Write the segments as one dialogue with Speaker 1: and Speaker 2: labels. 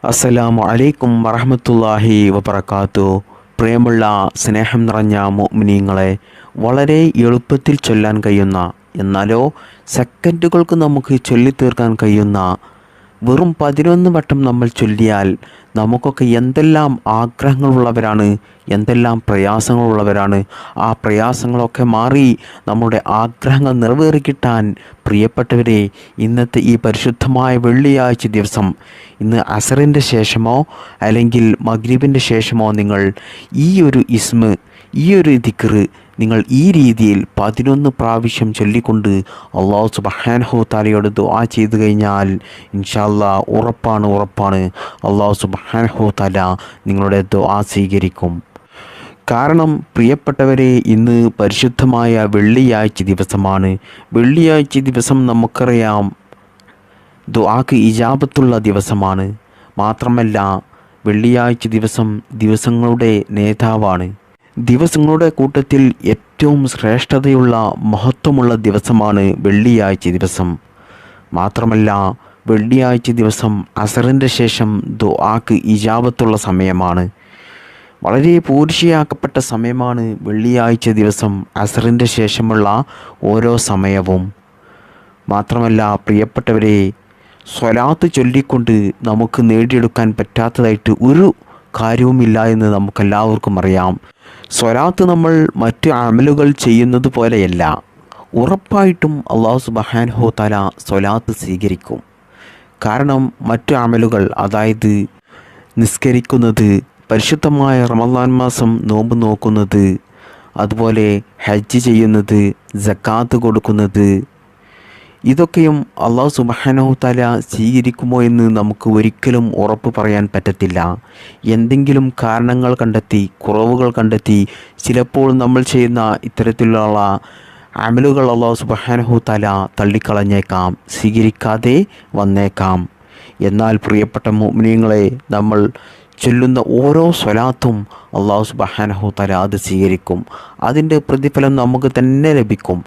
Speaker 1: അസ്സലാമു അലൈക്കും വറഹ്മത്തുള്ളാഹി വബറകാത്തു. പ്രിയമുള്ള സ്നേഹം നിറഞ്ഞ മുഅ്മിനീങ്ങളെ, വളരെ എളുപ്പത്തിൽ ചൊല്ലാൻ കഴിയുന്ന, എന്നാലോ സെക്കൻഡുകൾക്ക് നമുക്ക് ചൊല്ലിത്തീർക്കാൻ കഴിയുന്ന, വെറും 11 വട്ടം നമ്മൾ ചൊല്ലിയാൽ നമുക്കൊക്കെ എന്തെല്ലാം ആഗ്രഹങ്ങളുള്ളവരാണ്, എന്തെല്ലാം പ്രയാസങ്ങളുള്ളവരാണ്. ആ പ്രയാസങ്ങളൊക്കെ മാറി നമ്മുടെ ആഗ്രഹങ്ങൾ നിറവേറിക്കിട്ടാൻ പ്രിയപ്പെട്ടവരെ, ഇന്നത്തെ ഈ പരിശുദ്ധമായ വെള്ളിയാഴ്ച ദിവസം, ഇന്ന് അസറിൻ്റെ ശേഷമോ അല്ലെങ്കിൽ മഗ്രിബിൻ്റെ ശേഷമോ നിങ്ങൾ ഈ ഒരു ഈ ഒരു ദിക്റ് നിങ്ങൾ ഈ രീതിയിൽ 11 പ്രാവശ്യം ചൊല്ലിക്കൊണ്ട് അല്ലാഹു സുബ്ഹാനഹു തആലയോട് ദുആ ചെയ്തു കഴിഞ്ഞാൽ ഇൻഷാ അല്ലാഹ് ഉറപ്പാണ് അല്ലാഹു സുബ്ഹാനഹു തആല നിങ്ങളുടെ ദുആ സ്വീകരിക്കും. കാരണം പ്രിയപ്പെട്ടവരെ, ഇന്ന് പരിശുദ്ധമായ വെള്ളിയാഴ്ച ദിവസമാണ്. വെള്ളിയാഴ്ച ദിവസം നമുക്കറിയാം ദുആക്ക് ഇജാബത്തുള്ള ദിവസമാണ്. മാത്രമല്ല വെള്ളിയാഴ്ച ദിവസം ദിവസങ്ങളുടെ നേതാവാണ്. ദിവസങ്ങളുടെ കൂട്ടത്തിൽ ഏറ്റവും ശ്രേഷ്ഠതയുള്ള മഹത്വമുള്ള ദിവസമാണ് വെള്ളിയാഴ്ച ദിവസം. മാത്രമല്ല വെള്ളിയാഴ്ച ദിവസം അസറിൻ്റെ ശേഷം ദുആക്ക് ഇജാബത്തുള്ള സമയമാണ്. വളരെ പൂർഷിയാക്കപ്പെട്ട സമയമാണ് വെള്ളിയാഴ്ച ദിവസം അസറിൻ്റെ ശേഷമുള്ള ഓരോ സമയവും. മാത്രമല്ല പ്രിയപ്പെട്ടവരെ, സ്വലാത്ത് ചൊല്ലിക്കൊണ്ട് നമുക്ക് നേടിയെടുക്കാൻ പറ്റാത്തതായിട്ട് ഒരു കാര്യവുമില്ല എന്ന് നമുക്കെല്ലാവർക്കും അറിയാം. സ്വലാത്ത് നമ്മൾ മറ്റ് അമലുകൾ ചെയ്യുന്നത് പോലെയല്ല. ഉറപ്പായിട്ടും അല്ലാഹു സുബ്ഹാനഹു തആല സ്വലാത്ത് സ്വീകരിക്കും. കാരണം മറ്റു അമലുകൾ, അതായത് നിസ്കരിക്കുന്നത്, പരിശുദ്ധമായ റമളാൻ മാസം നോമ്പ് നോക്കുന്നത്, അതുപോലെ ഹജ്ജ് ചെയ്യുന്നത്, സക്കാത്ത് കൊടുക്കുന്നത്, ഇതൊക്കെയും അല്ലാഹു സുബ്ഹാനഹു തആല സ്വീകരിക്കുമോ എന്ന് നമുക്ക് ഒരിക്കലും ഉറപ്പ് പറയാൻ പറ്റത്തില്ല. എന്തെങ്കിലും കാരണങ്ങൾ കണ്ടെത്തി, കുറവുകൾ കണ്ടെത്തി ചിലപ്പോൾ നമ്മൾ ചെയ്യുന്ന ഇത്തരത്തിലുള്ള അമലുകൾ അല്ലാഹു സുബ്ഹാനഹു തആല തള്ളിക്കളഞ്ഞേക്കാം, സ്വീകരിക്കാതെ വന്നേക്കാം. എന്നാൽ പ്രിയപ്പെട്ട മുഅ്മിനീങ്ങളെ, നമ്മൾ ചൊല്ലുന്ന ഓരോ സ്വലാത്തും അല്ലാഹു സുബ്ഹാനഹു തആല അത് സ്വീകരിക്കും. അതിൻ്റെ പ്രതിഫലം നമുക്ക് തന്നെ ലഭിക്കും.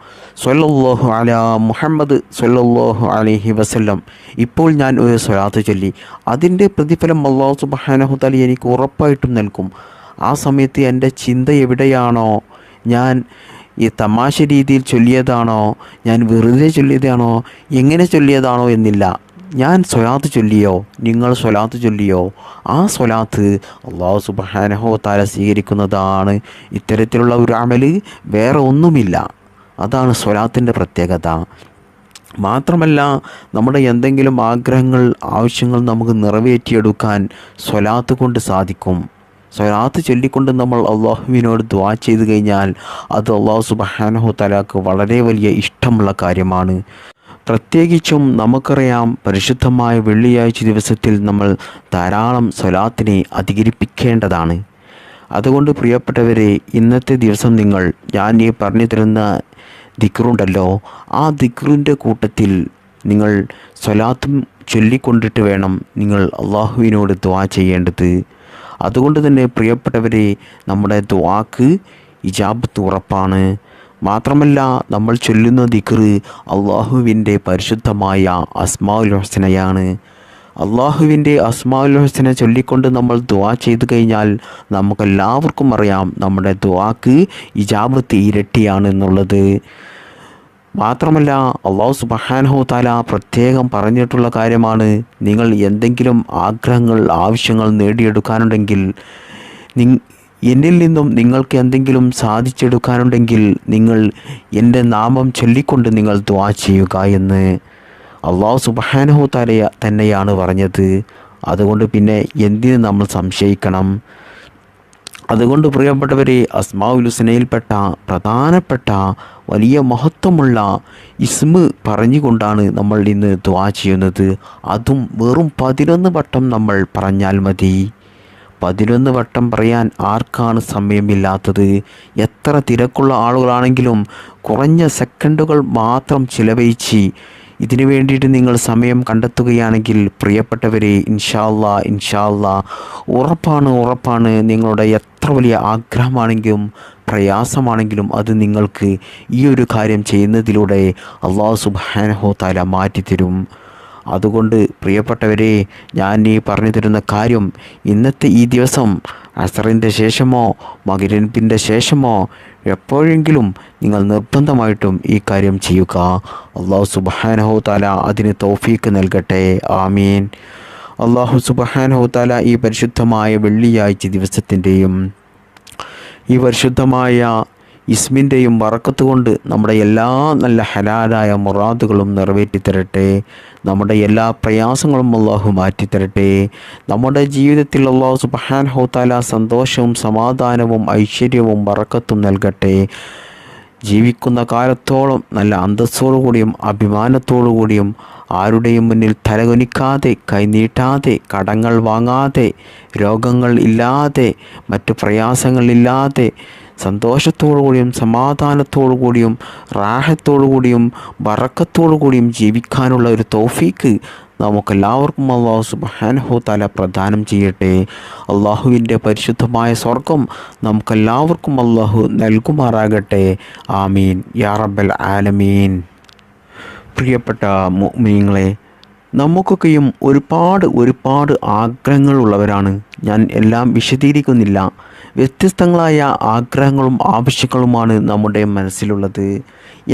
Speaker 1: സ്വല്ലല്ലാഹു അലാ മുഹമ്മദ് സ്വല്ലല്ലാഹു അലൈഹി വസല്ലം. ഇപ്പോൾ ഞാൻ ഒരു സ്വലാത്ത് ചൊല്ലി, അതിൻ്റെ പ്രതിഫലം അല്ലാഹു സുബ്ഹാനഹു തആല എനിക്ക് ഉറപ്പായിട്ടും നൽകും. ആ സമയത്ത് എൻ്റെ ചിന്ത എവിടെയാണോ, ഞാൻ ഈ തമാശ രീതിയിൽ ചൊല്ലിയതാണോ, ഞാൻ വെറുതെ ചൊല്ലിയതാണോ, എങ്ങനെ ചൊല്ലിയതാണോ എന്നില്ല. ഞാൻ സ്വലാത്ത് ചൊല്ലിയോ, നിങ്ങൾ സ്വലാത്ത് ചൊല്ലിയോ, ആ സ്വലാത്ത് അല്ലാഹു സുബ്ഹാനഹു തആല സ്വീകരിക്കുന്നതാണ്. ഇത്തരത്തിലുള്ള ഒരു അമല് വേറെ ഒന്നുമില്ല. അതാണ് സ്വലാത്തിൻ്റെ പ്രത്യേകത. മാത്രമല്ല നമ്മുടെ എന്തെങ്കിലും ആഗ്രഹങ്ങൾ, ആവശ്യങ്ങൾ നമുക്ക് നിറവേറ്റിയെടുക്കാൻ സ്വലാത്ത് കൊണ്ട് സാധിക്കും. സ്വലാത്ത് ചൊല്ലിക്കൊണ്ട് നമ്മൾ അള്ളാഹുവിനോട് ദുആ ചെയ്തു കഴിഞ്ഞാൽ അത് അല്ലാഹു സുബ്ഹാനഹു തആലക്ക് വളരെ വലിയ ഇഷ്ടമുള്ള കാര്യമാണ്. പ്രത്യേകിച്ചും നമുക്കറിയാം, പരിശുദ്ധമായ വെള്ളിയാഴ്ച ദിവസത്തിൽ നമ്മൾ ധാരാളം സ്വലാത്തിനെ അധികരിപ്പിക്കേണ്ടതാണ്. അതുകൊണ്ട് പ്രിയപ്പെട്ടവരെ, ഇന്നത്തെ ദിവസം ഞാൻ ഈ പറഞ്ഞു തരുന്ന ദിക്റുണ്ടല്ലോ, ആ ദിക്റിൻ്റെ കൂട്ടത്തിൽ നിങ്ങൾ സ്വലാത്തും ചൊല്ലിക്കൊണ്ടിട്ട് വേണം നിങ്ങൾ അള്ളാഹുവിനോട് ദുആ ചെയ്യേണ്ടത്. അതുകൊണ്ട് തന്നെ പ്രിയപ്പെട്ടവരെ, നമ്മുടെ ദുആക്ക് ഇജാബത്ത് ഉറപ്പാണ്. മാത്രമല്ല നമ്മൾ ചൊല്ലുന്ന ദിക്റ് അള്ളാഹുവിൻ്റെ പരിശുദ്ധമായ അസ്മാഉൽ ഹുസ്നയാണ്. അള്ളാഹുവിൻ്റെ അസ്മാഉൽ ഹുസ്ന ചൊല്ലിക്കൊണ്ട് നമ്മൾ ദുആ ചെയ്തു കഴിഞ്ഞാൽ നമുക്കെല്ലാവർക്കും അറിയാം നമ്മുടെ ദുആക്ക് ഇജാബത്ത് ഇരട്ടിയാണെന്നുള്ളത്. മാത്രമല്ല അല്ലാഹു സുബ്ഹാനഹു തആല പ്രത്യേകം പറഞ്ഞിട്ടുള്ള കാര്യമാണ്, നിങ്ങൾ എന്തെങ്കിലും ആഗ്രഹങ്ങൾ, ആവശ്യങ്ങൾ നേടിയെടുക്കാനുണ്ടെങ്കിൽ, എന്നിൽ നിന്നും നിങ്ങൾക്ക് എന്തെങ്കിലും സാധിച്ചെടുക്കാനുണ്ടെങ്കിൽ നിങ്ങൾ എൻ്റെ നാമം ചൊല്ലിക്കൊണ്ട് നിങ്ങൾ ദുആ ചെയ്യുക എന്ന് അല്ലാഹു സുബ്ഹാനഹു തആല തന്നെയാണ് പറഞ്ഞത്. അതുകൊണ്ട് പിന്നെ എന്തിന് നമ്മൾ സംശയിക്കണം? അതുകൊണ്ട് പ്രിയപ്പെട്ടവരെ, അസ്മാഉൽ ഹുസ്നയിൽപ്പെട്ട പ്രധാനപ്പെട്ട വലിയ മഹത്വമുള്ള ഇസ്മ് പറഞ്ഞുകൊണ്ടാണ് നമ്മൾ ഇന്ന് ദുആ ചെയ്യുന്നത്. അതും വെറും 11 വട്ടം നമ്മൾ പറഞ്ഞാൽ മതി. 11 വട്ടം പറയാൻ ആർക്കാണ് സമയമില്ലാത്തത്? എത്ര തിരക്കുള്ള ആളുകളാണെങ്കിലും കുറഞ്ഞ സെക്കൻഡുകൾ മാത്രം ചിലവഴിച്ച് ഇതിനു വേണ്ടിയിട്ട് നിങ്ങൾ സമയം കണ്ടെത്തുകയാണെങ്കിൽ പ്രിയപ്പെട്ടവരെ, ഇൻഷാ അല്ലാഹ് ഉറപ്പാണ് നിങ്ങളുടെ എത്ര വലിയ ആഗ്രഹമാണെങ്കിലും പ്രയാസമാണെങ്കിലും അത് നിങ്ങൾക്ക് ഈ ഒരു കാര്യം ചെയ്യുന്നതിലൂടെ അല്ലാഹു സുബ്ഹാനഹു തആല മാറ്റിത്തരും. അതുകൊണ്ട് പ്രിയപ്പെട്ടവരെ, ഞാൻ ഈ പറഞ്ഞു തരുന്ന കാര്യം ഇന്നത്തെ ഈ ദിവസം അസറിൻ്റെ ശേഷമോ മഗ്‌രിബിൻ്റെ ശേഷമോ എപ്പോഴെങ്കിലും നിങ്ങൾ നിർബന്ധമായിട്ടും ഈ കാര്യം ചെയ്യുക. അല്ലാഹു സുബ്ഹാനഹു തആല അതിന് തൗഫീക്ക് നൽകട്ടെ. ആമീൻ. അല്ലാഹു സുബ്ഹാനഹു തആല ഈ പരിശുദ്ധമായ വെള്ളിയാഴ്ച ദിവസത്തിൻ്റെയും ഈ പരിശുദ്ധമായ ഇസ്മിൻ്റെയും ബറക്കത്ത് കൊണ്ട് നമ്മുടെ എല്ലാ നല്ല ഹലാലായ മുറാദുകളും നിറവേറ്റി തരട്ടെ. നമ്മുടെ എല്ലാ പ്രയാസങ്ങളും അല്ലാഹു മാറ്റിത്തരട്ടെ. നമ്മുടെ ജീവിതത്തിൽ അല്ലാഹു സുബ്ഹാനഹു തആല സന്തോഷവും സമാധാനവും ഐശ്വര്യവും ബറക്കത്തും നൽകട്ടെ. ജീവിക്കുന്ന കാലത്തോളം നല്ല അന്തസ്സോടു കൂടിയും അഭിമാനത്തോടു കൂടിയും ആരുടെയും മുന്നിൽ തലകുനിക്കാതെ കൈനീട്ടാതെ കടങ്ങൾ വാങ്ങാതെ രോഗങ്ങൾ ഇല്ലാതെ മറ്റു പ്രയാസങ്ങളില്ലാതെ സന്തോഷത്തോടു കൂടിയും സമാധാനത്തോടു കൂടിയും റാഹത്തോടു കൂടിയും ബറക്കത്തോടു കൂടിയും ജീവിക്കാനുള്ള ഒരു തൗഫീക്ക് നമുക്കെല്ലാവർക്കും അല്ലാഹു സുബ്ഹാനഹു തആല പ്രദാനം ചെയ്യട്ടെ. അള്ളാഹുവിൻ്റെ പരിശുദ്ധമായ സ്വർഗം നമുക്കെല്ലാവർക്കും അല്ലാഹു നൽകുമാറാകട്ടെ. ആമീൻ യാ റബ്ബൽ ആലമീൻ. പ്രിയപ്പെട്ട മുഅ്മിനീങ്ങളെ, നമുക്കൊക്കെയും ഒരുപാട് ആഗ്രഹങ്ങളുള്ളവരാണ്. ഞാൻ എല്ലാം വിശദീകരിക്കുന്നില്ല. വ്യത്യസ്തങ്ങളായ ആഗ്രഹങ്ങളും ആവശ്യങ്ങളുമാണ് നമ്മുടെ മനസ്സിലുള്ളത്.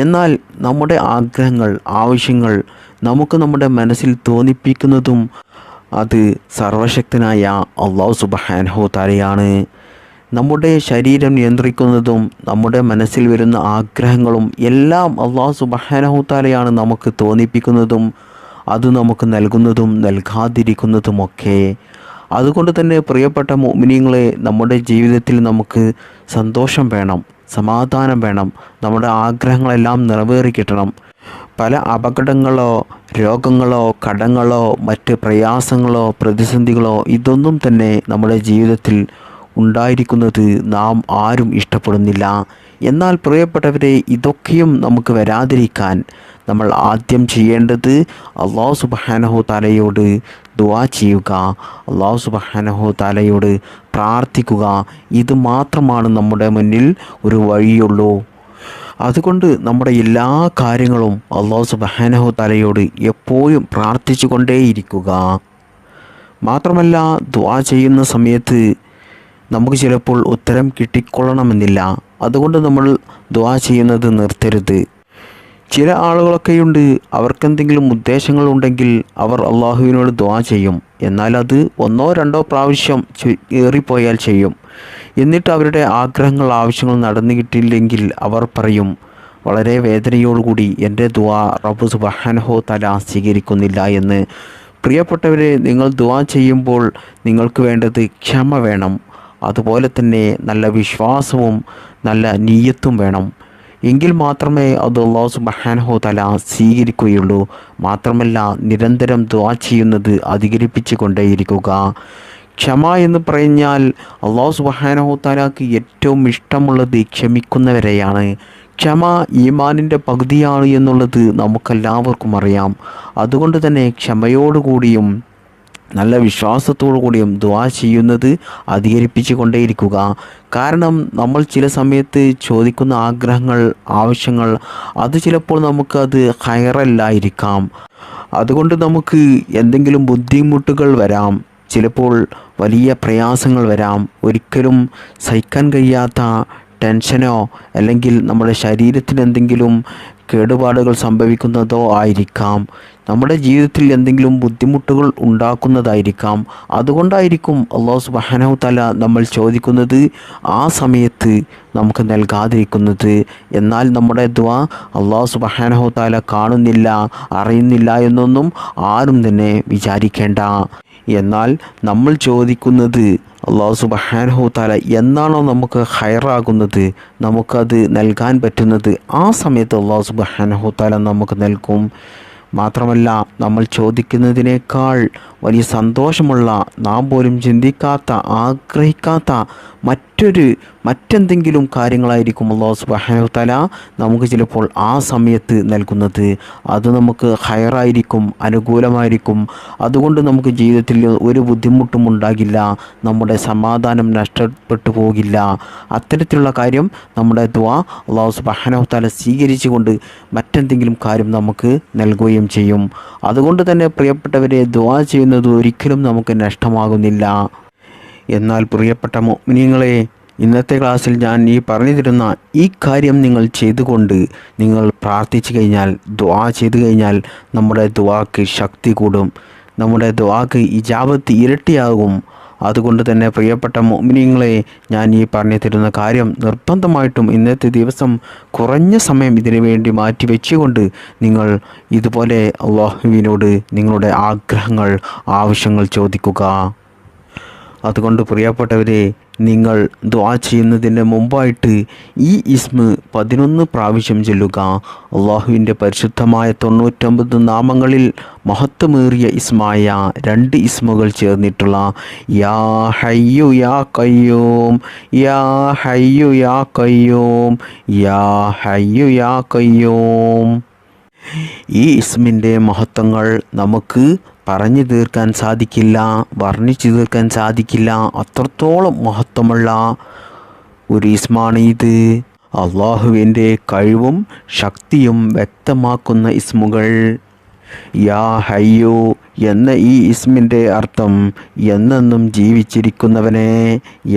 Speaker 1: എന്നാൽ നമ്മുടെ ആഗ്രഹങ്ങൾ ആവശ്യങ്ങൾ നമുക്ക് നമ്മുടെ മനസ്സിൽ തോന്നിപ്പിക്കുന്നതും അത് സർവശക്തനായ അല്ലാഹു സുബ്ഹാനഹു തആലയാണ്. നമ്മുടെ ശരീരം നിയന്ത്രിക്കുന്നതും നമ്മുടെ മനസ്സിൽ വരുന്ന ആഗ്രഹങ്ങളും എല്ലാം അല്ലാഹു സുബ്ഹാനഹു തആലയാണ് നമുക്ക് തോന്നിപ്പിക്കുന്നതും അത് നമുക്ക് നൽകുന്നതും നൽകാതിരിക്കുന്നതുമൊക്കെ. അതുകൊണ്ട് തന്നെ പ്രിയപ്പെട്ട മുഅ്മിനീങ്ങളെ, നമ്മുടെ ജീവിതത്തിൽ നമുക്ക് സന്തോഷം വേണം, സമാധാനം വേണം, നമ്മുടെ ആഗ്രഹങ്ങളെല്ലാം നിറവേറി കിട്ടണം. പല അപകടങ്ങളോ രോഗങ്ങളോ കടങ്ങളോ മറ്റ് പ്രയാസങ്ങളോ പ്രതിസന്ധികളോ ഇതൊന്നും തന്നെ നമ്മുടെ ജീവിതത്തിൽ ഉണ്ടായിരിക്കുന്നത് നാം ആരും ഇഷ്ടപ്പെടുന്നില്ല. എന്നാൽ പ്രിയപ്പെട്ടവരെ, ഇതൊക്കെയും നമുക്ക് വരാതിരിക്കാൻ നമ്മൾ ആദ്യം ചെയ്യേണ്ടത് അല്ലാഹു സുബ്ഹാനഹു തആലയോട് ദുആ ചെയ്യുക, അല്ലാഹു സുബ്ഹാനഹു തആലയോട് പ്രാർത്ഥിക്കുക. ഇത് മാത്രമാണ് നമ്മുടെ മുന്നിൽ ഒരു വഴിയുള്ളൂ. അതുകൊണ്ട് നമ്മുടെ എല്ലാ കാര്യങ്ങളും അല്ലാഹു സുബ്ഹാനഹു തആലയോട് എപ്പോഴും പ്രാർത്ഥിച്ചു കൊണ്ടേയിരിക്കുക. മാത്രമല്ല, ദുആ ചെയ്യുന്ന സമയത്ത് നമുക്ക് ചിലപ്പോൾ ഉത്തരം കിട്ടിക്കൊള്ളണമെന്നില്ല. അതുകൊണ്ട് നമ്മൾ ദുആ ചെയ്യുന്നത് നിർത്തരുത്. ചില ആളുകളൊക്കെയുണ്ട്, അവർക്കെന്തെങ്കിലും ഉദ്ദേശങ്ങളുണ്ടെങ്കിൽ അവർ അള്ളാഹുവിനോട് ദുആ ചെയ്യും. എന്നാൽ അത് 1-2 പ്രാവശ്യം ഏറിപ്പോയാൽ ചെയ്യും. എന്നിട്ട് അവരുടെ ആഗ്രഹങ്ങൾ ആവശ്യങ്ങൾ നടന്നു കിട്ടിയില്ലെങ്കിൽ അവർ പറയും വളരെ വേദനയോടുകൂടി, എൻ്റെ ദുആ റബ്ബ് സുബ്ഹാനഹു തആല സ്വീകരിക്കുന്നില്ല എന്ന്. പ്രിയപ്പെട്ടവരെ, നിങ്ങൾ ദുആ ചെയ്യുമ്പോൾ നിങ്ങൾക്ക് വേണ്ടത് ക്ഷമ വേണം. അതുപോലെ തന്നെ നല്ല വിശ്വാസവും നല്ല നീയത്തും വേണം. എങ്കിൽ മാത്രമേ അത് അല്ലാഹു സുബ്ഹാനഹു തആല സ്വീകരിക്കുകയുള്ളൂ. മാത്രമല്ല, നിരന്തരം ദുആ ചെയ്യുന്നത് അധികരിപ്പിച്ചു കൊണ്ടേയിരിക്കുക. ക്ഷമ എന്ന് പറഞ്ഞാൽ അല്ലാഹു സുബ്ഹാനഹു തആലക്ക് ഏറ്റവും ഇഷ്ടമുള്ളത് ക്ഷമിക്കുന്നവരെയാണ്. ക്ഷമ ഈമാനിൻ്റെ പകുതിയാണ് എന്നുള്ളത് നമുക്കെല്ലാവർക്കും അറിയാം. അതുകൊണ്ട് തന്നെ ക്ഷമയോടുകൂടിയും നല്ല വിശ്വാസത്തോടു കൂടിയും ദുആ ചെയ്യുന്നത് അധികരിപ്പിച്ചു കൊണ്ടേയിരിക്കുക. കാരണം നമ്മൾ ചില സമയത്ത് ചോദിക്കുന്ന ആഗ്രഹങ്ങൾ ആവശ്യങ്ങൾ അത് ചിലപ്പോൾ നമുക്കത് ഖൈറല്ലായിരിക്കാം. അതുകൊണ്ട് നമുക്ക് എന്തെങ്കിലും ബുദ്ധിമുട്ടുകൾ വരാം, ചിലപ്പോൾ വലിയ പ്രയാസങ്ങൾ വരാം. ഒരിക്കലും സഹിക്കാൻ കഴിയാത്ത ടെൻഷനോ അല്ലെങ്കിൽ നമ്മുടെ ശരീരത്തിന് എന്തെങ്കിലും കേടുപാടുകൾ സംഭവിക്കുന്നതോ ആയിരിക്കാം. നമ്മുടെ ജീവിതത്തിൽ എന്തെങ്കിലും ബുദ്ധിമുട്ടുകൾ ഉണ്ടാക്കുന്നതായിരിക്കാം. അതുകൊണ്ടായിരിക്കും അല്ലാഹു സുബ്ഹാനഹു തആല നമ്മൾ ചോദിക്കുന്നത് ആ സമയത്ത് നമുക്ക് നൽകാതിരിക്കുന്നത്. എന്നാൽ നമ്മുടെ ദുആ അല്ലാഹു സുബ്ഹാനഹു തആല കാണുന്നില്ല, അറിയുന്നില്ല എന്നൊന്നും ആരും തന്നെ വിചാരിക്കേണ്ട. എന്നാൽ നമ്മൾ ചോദിക്കുന്നത് അല്ലാഹു സുബ്ഹാനഹു തആല എന്നാണോ നമുക്ക് ഖൈറാകുന്നത്, നമുക്കത് നൽകാൻ പറ്റുന്നത്, ആ സമയത്ത് അല്ലാഹു സുബ്ഹാനഹു തആല നമുക്ക് നൽകും. മാത്രമല്ല, നമ്മൾ ചോദിക്കുന്നതിനേക്കാൾ വലിയ സന്തോഷമുള്ള, നാം പോലും ചിന്തിക്കാത്ത, ആഗ്രഹിക്കാത്ത മറ്റെന്തെങ്കിലും കാര്യങ്ങളായിരിക്കും അല്ലാഹു സുബ്ഹാനഹു തആല നമുക്ക് ചിലപ്പോൾ ആ സമയത്ത് നൽകുന്നത്. അത് നമുക്ക് ഹൈറായിരിക്കും, അനുകൂലമായിരിക്കും. അതുകൊണ്ട് നമുക്ക് ജീവിതത്തിൽ ഒരു ബുദ്ധിമുട്ടും ഉണ്ടാകില്ല, നമ്മുടെ സമാധാനം നഷ്ടപ്പെട്ടു പോകില്ല. അത്തരത്തിലുള്ള കാര്യം നമ്മുടെ ദുആ അല്ലാഹു സുബ്ഹാനഹു തആല സ്വീകരിച്ചുകൊണ്ട് മറ്റെന്തെങ്കിലും കാര്യം നമുക്ക് നൽകുകയും ചെയ്യും. അതുകൊണ്ട് തന്നെ പ്രിയപ്പെട്ടവരെ, ദുആ ചെയ്യുന്നത് ഒരിക്കലും നമുക്ക് നഷ്ടമാകുന്നില്ല. എന്നാൽ പ്രിയപ്പെട്ട മുഅ്മിനീങ്ങളെ, ഇന്നത്തെ ക്ലാസ്സിൽ ഞാൻ ഈ പറഞ്ഞു തരുന്ന ഈ കാര്യം നിങ്ങൾ ചെയ്തുകൊണ്ട് നിങ്ങൾ പ്രാർത്ഥിച്ചു കഴിഞ്ഞാൽ, ദുആ ചെയ്തു കഴിഞ്ഞാൽ നമ്മുടെ ദുആക്ക് ശക്തി കൂടും, നമ്മുടെ ദുആക്ക് ഇജാബത്ത് ഇരട്ടിയാകും. അതുകൊണ്ട് തന്നെ പ്രിയപ്പെട്ട മുഅ്മിനീങ്ങളെ, ഞാൻ ഈ പറഞ്ഞു തരുന്ന കാര്യം നിർബന്ധമായിട്ടും ഇന്നത്തെ ദിവസം കുറഞ്ഞ സമയം ഇതിനു വേണ്ടി മാറ്റി വെച്ചുകൊണ്ട് നിങ്ങൾ ഇതുപോലെ അല്ലാഹുവിനോട് നിങ്ങളുടെ ആഗ്രഹങ്ങൾ, ആവശ്യങ്ങൾ ചോദിക്കുക. അതുകൊണ്ട് പ്രിയപ്പെട്ടവരെ, നിങ്ങൾ ദുആ ചെയ്യുന്നതിന് മുമ്പായിട്ട് ഈ ഇസ്മ് 11 പ്രാവശ്യം ചൊല്ലുക. അള്ളാഹുവിൻ്റെ പരിശുദ്ധമായ 99 നാമങ്ങളിൽ മഹത്വമേറിയ ഇസ്മായ 2 ഇസ്മുകൾ ചേർന്നിട്ടുള്ള യാ ഹയ്യു യാ ഖയ്യൂം, യാ ഹയ്യു യാ ഖയ്യൂം, യാ ഹയ്യു യാ ഖയ്യൂം. ഈ ഇസ്മിൻ്റെ മഹത്വങ്ങൾ നമുക്ക് പറഞ്ഞു തീർക്കാൻ സാധിക്കില്ല, വർണ്ണിച്ചു തീർക്കാൻ സാധിക്കില്ല. അത്രത്തോളം മഹത്വമുള്ള ഒരു ഇസ്മാണ് ഇത്. അള്ളാഹുവിൻ്റെ കഴിവും ശക്തിയും വ്യക്തമാക്കുന്ന ഇസ്മുകൾ. യാ ഹയ്യു എന്ന ഈ ഇസ്മിൻ്റെ അർത്ഥം എന്നെന്നും ജീവിച്ചിരിക്കുന്നവനെ,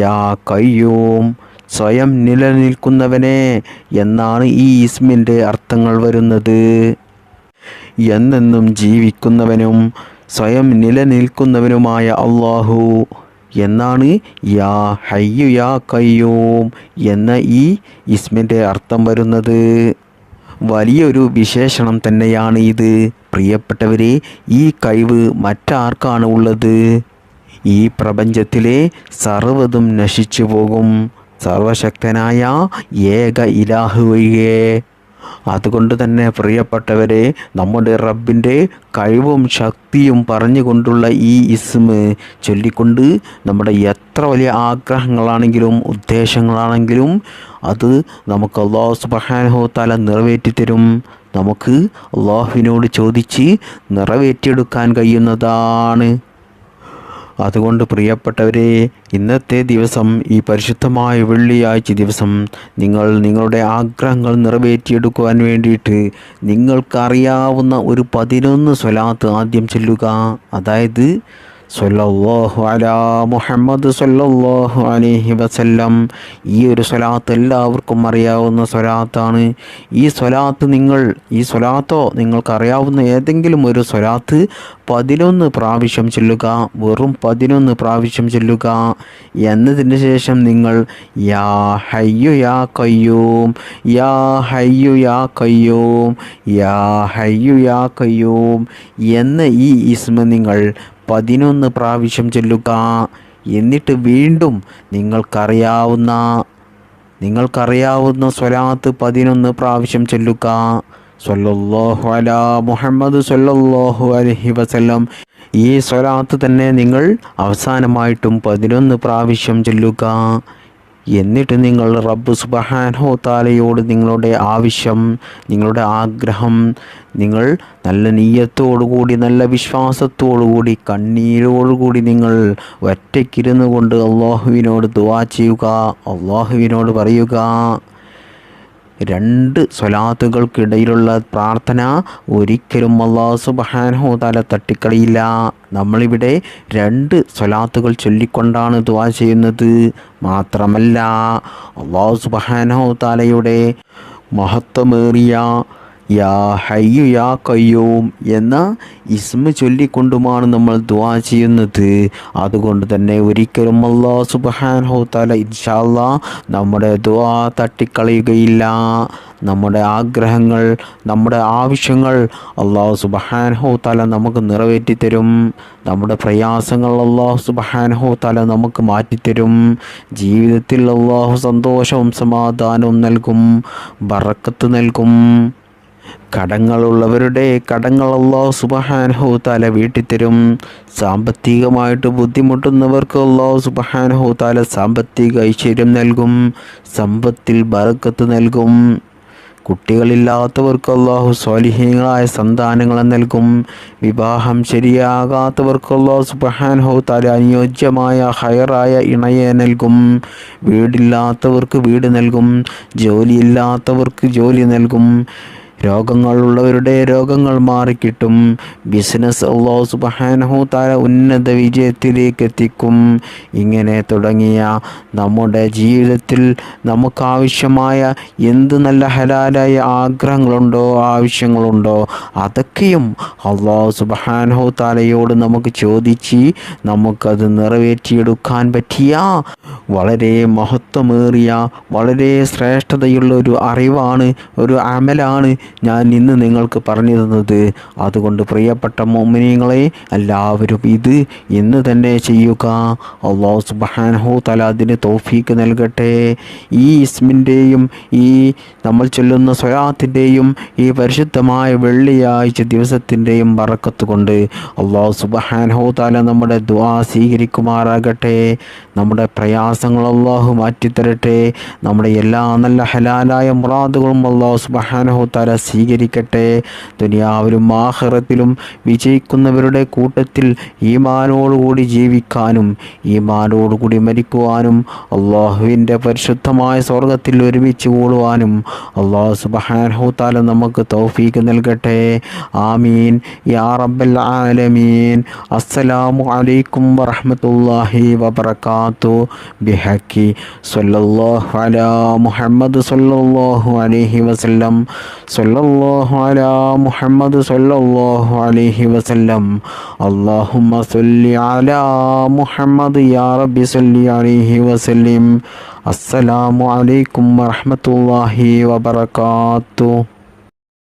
Speaker 1: യാ ഖയ്യൂം സ്വയം നിലനിൽക്കുന്നവനെ എന്നാണ് ഈ ഇസ്മിൻ്റെ അർത്ഥങ്ങൾ വരുന്നത്. എന്നെന്നും ജീവിക്കുന്നവനും സ്വയം നിലനിൽക്കുന്നവനുമായ അള്ളാഹു എന്നാണ് യാ ഹയ്യു യാ ഖയ്യൂം എന്ന ഈ ഇസ്മിൻ്റെ അർത്ഥം വരുന്നത്. വലിയൊരു വിശേഷണം തന്നെയാണ് ഇത്. പ്രിയപ്പെട്ടവരെ, ഈ കഴിവ് മറ്റാർക്കാണ് ഉള്ളത്? ഈ പ്രപഞ്ചത്തിലെ സർവ്വതും നശിച്ചു പോകും, സർവശക്തനായ ഏക ഇലാഹു ഒഴികെ. അതുകൊണ്ട് തന്നെ പ്രിയപ്പെട്ടവരെ, നമ്മുടെ റബ്ബിൻ്റെ കഴിവും ശക്തിയും പറഞ്ഞുകൊണ്ടുള്ള ഈ ഇസ്മ് ചൊല്ലിക്കൊണ്ട് നമ്മുടെ എത്ര വലിയ ആഗ്രഹങ്ങളാണെങ്കിലും ഉദ്ദേശങ്ങളാണെങ്കിലും അത് നമുക്ക് അല്ലാഹു സുബ്ഹാനഹു തആല നിറവേറ്റിത്തരും. നമുക്ക് അല്ലാഹുവിനോട് ചോദിച്ച് നിറവേറ്റിയെടുക്കാൻ കഴിയുന്നതാണ്. അതുകൊണ്ട് പ്രിയപ്പെട്ടവരെ, ഇന്നത്തെ ദിവസം, ഈ പരിശുദ്ധമായ വെള്ളിയാഴ്ച ദിവസം നിങ്ങൾ നിങ്ങളുടെ ആഗ്രഹങ്ങൾ നിറവേറ്റിയെടുക്കുവാൻ വേണ്ടിയിട്ട് നിങ്ങൾക്കറിയാവുന്ന ഒരു 11 സ്വലാത്ത് ആദ്യം ചൊല്ലുക. അതായത് സ്വല്ലല്ലാഹു അലാ മുഹമ്മദ് സ്വല്ലല്ലാഹു അലൈഹി വസല്ലം. ഈ ഒരു സ്വലാത്ത് എല്ലാവർക്കും അറിയാവുന്ന സ്വലാത്താണ്. ഈ സ്വലാത്തോ നിങ്ങൾക്കറിയാവുന്ന ഏതെങ്കിലും ഒരു സ്വലാത്ത് 11 പ്രാവശ്യം ചൊല്ലുക. വെറും 11 പ്രാവശ്യം ചൊല്ലുക. എന്നതിന് ശേഷം നിങ്ങൾ യാ ഹയ്യു യാ ഖയ്യൂം, യാ ഹയ്യു യാ ഖയ്യൂം, യാ ഹയ്യു യാ ഖയ്യൂം എന്ന ഈ ഇസ്മ നിങ്ങൾ 11 പ്രാവശ്യം ചൊല്ലുക. എന്നിട്ട് വീണ്ടും നിങ്ങൾക്കറിയാവുന്ന സ്വലാത്ത് 11 പ്രാവശ്യം ചൊല്ലുക. സ്വല്ലല്ലാഹു അലാ മുഹമ്മദ് സ്വല്ലല്ലാഹു അലൈഹി വസല്ലം. ഈ സ്വലാത്ത് തന്നെ നിങ്ങൾ അവസാനമായിട്ടും 11 പ്രാവശ്യം ചൊല്ലുക. എന്നിട്ട് നിങ്ങൾ റബ്ബ് സുബ്ഹാനഹു തആലയോട് നിങ്ങളുടെ ആവശ്യം, നിങ്ങളുടെ ആഗ്രഹം നിങ്ങൾ നല്ല നിയ്യത്തോടുകൂടി, നല്ല വിശ്വാസത്തോടുകൂടി, കണ്ണീരോടുകൂടി നിങ്ങൾ ഒറ്റയ്ക്കിരുന്നു കൊണ്ട് അല്ലാഹുവിനോട് ദുആ ചെയ്യുക. അല്ലാഹുവിനോട് പറയുക. 2 സ്വലാത്തുകൾക്കിടയിലുള്ള പ്രാർത്ഥന ഒരിക്കലും അല്ലാഹു സുബ്ഹാനഹു തആല തട്ടിക്കളയില്ല. നമ്മളിവിടെ 2 സ്വലാത്തുകൾ ചൊല്ലിക്കൊണ്ടാണ് ദുആ ചെയ്യുന്നത്. മാത്രമല്ല, അല്ലാഹു സുബ്ഹാനഹു തആലയുടെ മഹത്വമേറിയ യാ ഹയ്യു യാ ഖയ്യൂം എന്ന ഇസ്മ ചൊല്ലിക്കൊണ്ടുമാണ് നമ്മൾ ദുആ ചെയ്യുന്നത്. അതുകൊണ്ട് തന്നെ ഒരിക്കലും അല്ലാഹു സുബ്ഹാനഹു തആല ഇൻഷാ അല്ലാഹ് നമ്മുടെ ദുആ തട്ടിക്കളയുകയില്ല. നമ്മുടെ ആഗ്രഹങ്ങൾ, നമ്മുടെ ആവശ്യങ്ങൾ അല്ലാഹു സുബ്ഹാനഹു തആല നമുക്ക് നിറവേറ്റിത്തരും. നമ്മുടെ പ്രയാസങ്ങൾ അല്ലാഹു സുബ്ഹാനഹു തആല നമുക്ക് മാറ്റിത്തരും. ജീവിതത്തിൽ അല്ലാഹു സന്തോഷവും സമാധാനവും നൽകും, ബറക്കത്ത് നൽകും. കടങ്ങളുള്ളവരുടെ കടങ്ങൾ അല്ലാഹു സുബ്ഹാനഹു തആല വീട്ടിത്തരും. സാമ്പത്തികമായിട്ട് ബുദ്ധിമുട്ടുന്നവർക്ക് അല്ലാഹു സുബ്ഹാനഹു തആല സാമ്പത്തിക ഐശ്വര്യം നൽകും, സമ്പത്തിൽ ബറക്കത്ത് നൽകും. കുട്ടികളില്ലാത്തവർക്ക് അല്ലാഹു സ്വാലിഹീങ്ങളായ സന്താനങ്ങളെ നൽകും. വിവാഹം ശരിയാകാത്തവർക്ക് അല്ലാഹു സുബ്ഹാനഹു തആല അനുയോജ്യമായ ഹൈറായ ഇണയെ നൽകും. വീടില്ലാത്തവർക്ക് വീട് നൽകും. ജോലിയില്ലാത്തവർക്ക് ജോലി നൽകും. രോഗങ്ങളുള്ളവരുടെ രോഗങ്ങൾ മാറിക്കിട്ടും. ബിസിനസ് അല്ലാഹു സുബ്ഹാനഹു തആല ഉന്നത വിജയത്തിലേക്ക് എത്തിക്കും. ഇങ്ങനെ തുടങ്ങിയ നമ്മുടെ ജീവിതത്തിൽ നമുക്കാവശ്യമായ എന്ത് നല്ല ഹലാലായ ആഗ്രഹങ്ങളുണ്ടോ, ആവശ്യങ്ങളുണ്ടോ, അതൊക്കെയും അല്ലാഹു സുബ്ഹാനഹു തആലയോട് നമുക്ക് ചോദിച്ച് നമുക്കത് നിറവേറ്റിയെടുക്കാൻ പറ്റിയ വളരെ മഹത്വമേറിയ വളരെ ശ്രേഷ്ഠതയുള്ള ഒരു അറിവാണ്, ഒരു അമലാണ് ഞാൻ ഇന്ന് നിങ്ങൾക്ക് പറഞ്ഞു തന്നത്. അതുകൊണ്ട് പ്രിയപ്പെട്ട മുഅ്മിനീങ്ങളെ, എല്ലാവരും ഇത് ഇന്ന് തന്നെ ചെയ്യുക. അല്ലാഹു സുബ്ഹാനഹു തആല അതിന് തൗഫീക്ക് നൽകട്ടെ. ഈ ഇസ്മിൻ്റെയും ഈ നമ്മൾ ചൊല്ലുന്ന സ്വലാത്തിൻ്റെയും ഈ പരിശുദ്ധമായ വെള്ളിയാഴ്ച ദിവസത്തിൻ്റെയും ബറക്കത്ത് കൊണ്ട് അല്ലാഹു സുബ്ഹാനഹു തആല നമ്മുടെ ദുആ സ്വീകരിക്കുമാറാകട്ടെ. നമ്മുടെ പ്രയാസങ്ങൾ അല്ലാഹു മാറ്റിത്തരട്ടെ. നമ്മുടെ എല്ലാ നല്ല ഹലാലായ മുറാദുകളും അല്ലാഹു സുബ്ഹാനഹു തആല സ്വീകരിക്കട്ടെ. ദുനിയാവിലും ആഖിറത്തിലും വിജയിക്കുന്നവരുടെ കൂട്ടത്തിൽ ഈമാനോടുകൂടി ജീവിക്കാനും ഈമാനോടുകൂടി മരിക്കുവാനും അല്ലാഹുവിൻ്റെ പരിശുദ്ധമായ സ്വർഗത്തിൽ ഒരുമിച്ച് കൂടുവാനും അല്ലാഹു സുബ്ഹാനഹു തആല നമുക്ക് തൗഫീക്ക് നൽകട്ടെ. ആമീൻ യാ റബ്ബൽ ആലമീൻ. അസ്സലാമു അലൈക്കും വറഹ്മത്തുള്ളാഹി വബറകാതുഹു. ബിഹഖി സ്വല്ലല്ലാഹു അലാ മുഹമ്മദ് സ്വല്ലല്ലാഹു അലൈഹി വസല്ലം. സ്വല്ലല്ലാഹു അലാ മുഹമ്മദ് സ്വല്ലല്ലാഹു അലൈഹി വസല്ലം. അല്ലാഹുമ്മ സ്വല്ലി അലാ മുഹമ്മദ് യാ റബ്ബി സ്വല്ലി അലൈഹി വസല്ലം. അസ്സലാമു അലൈക്കും വറഹ്മത്തുള്ളാഹി വബറകാതുഹു.